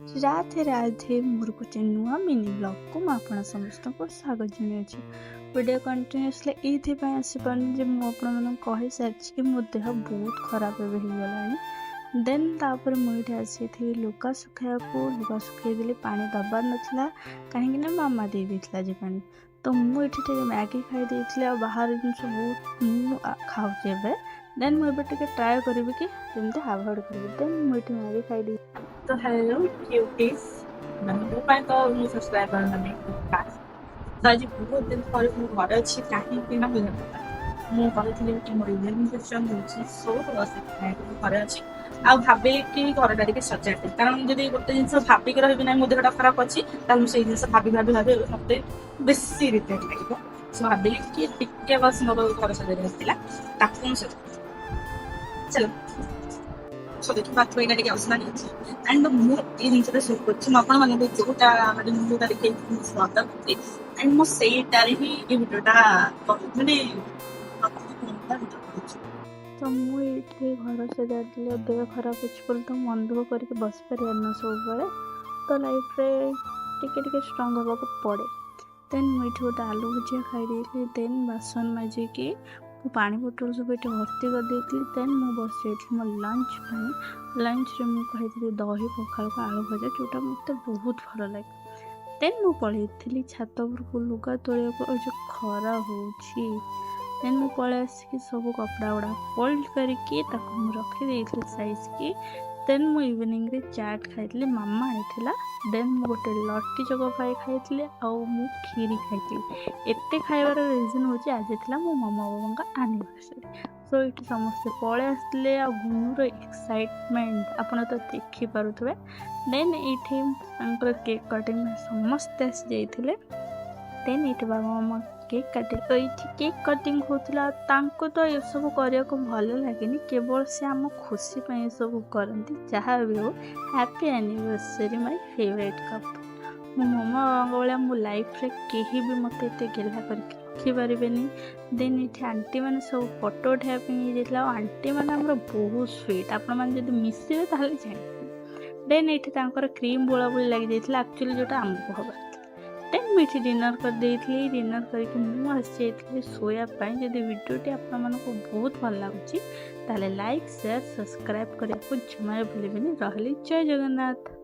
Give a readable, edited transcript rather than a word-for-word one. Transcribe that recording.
राधे राधे मोर गोटे नुआ mini blog को आपण समस्त को स्वागत जनाऊँ। वीडियो कंटिन्यूअसली ये आसपारे जे मुझे कही सारी कि मो देह बहुत खराब हो गला। देन तापर मुझे आसी लुगा सुखाया लुगा सुखाई पानी दबार नाला कहीं मामा दे देता जे पानी तो मुझे मैगी खाई बाहर जिन बहुत खाऊे। देन मुझे ट्राए करी कि जमी अवॉइड करी। देन मुझे मैगी खाई तो हेलो क्यूटीज मो तो मो सब्सक्राइबर मैंने खास तो आज बहुत दिन पर मो घर अच्छी कहीं ना मुझे कहती कि मोर इम्यून इन्फेक्शन हो सो घर अच्छी आ भावे कि घरटा टे सजाड़े कारण जब गोटे जिन भाविक रही ना मो देहटा खराब अच्छी से जिन भाभी भाभी भाभी मत बेस इरिटेट लगे सो भाविली कि टिके बस मोर घर सजाड़ चलो सो देखिए बात में ଟିକେ ଅସନା ହେଇଛି एंड ମୁଁ ଏଇ ଜିନିଷଟା ଶେୟାର କରୁଛି ମୁଁ ଆପଣମାନଙ୍କୁ ଯୋଉଟା ମାନେ ମୁଁ ଯୋଉଟା ଦେଖେଇଥିଲି ସ୍ୱାଦ କରୁଛି एंड ମୁଁ ସେଇଟାରେ ହିଁ ଏ ଭିଡ଼ିଓଟା ମାନେ तो मुझे घर सजाड़ी देह खराब अच्छे बोले तो मन दुख करके बस पारे न सब तो लाइफ रे टिके स्ट्रंग हाँक पड़े। देन मुझे गोटे आलू भुजिया खाई देन बासन माजिकी पानी बोतल सब ये भर्ती कर देती। देन मुझे बस जाइए मो लंच लंच रे मुझे दही पखाल को आलू भजा जोटा मत बहुत भल लगे। देन मुझे पलैली छात उपरको लुगा तोलिया जो खरा हो देन मुझे पलि आसिक सब कपड़ा गुड़ा फोल्ड करके रखी साइज की। देन मु इवनिंग रे चाट खाई मामा आनी देन मु गोटे लट्टी चोक पाई खाई आउ खीरी खाई एते खाइबार रिजन हूँ आज थी मो मामा बाबा का एनिवर्सरी सो ये समस्ते पलि आसते आ गुनुर एक्साइटमेंट आपड़ तो देखिपे। देन ये केक कटिंग समस्ते आसी जाते। देन ये बाबा मामा केक काटे तो ये केक कटिंग होता तो ये सब करने को भल लगे केवल से आम खुशी ये सब करती जहाँ भी हो। Happy anniversary my favourite cup मो मामा बाबा भाया मो लाइफ रे कहीं भी मत गेला करके रखिपारे। देन ये आंटी मैंने सब फोटो उठाई जाता आंटी मैंने बहुत स्वीट आपण मैंने जब मिसवे जान। देन ये क्रीम बोला बोली लगी जाता एक्चुअली जोटा आमको हबार। देन मुझे डिनर कर देती डिनर करके मुझे शोयापाई जब वीडियोटी आपको बहुत भल लगुच लाइक शेयर सब्सक्राइब करने को जमा भूलें। रही जय जगन्नाथ।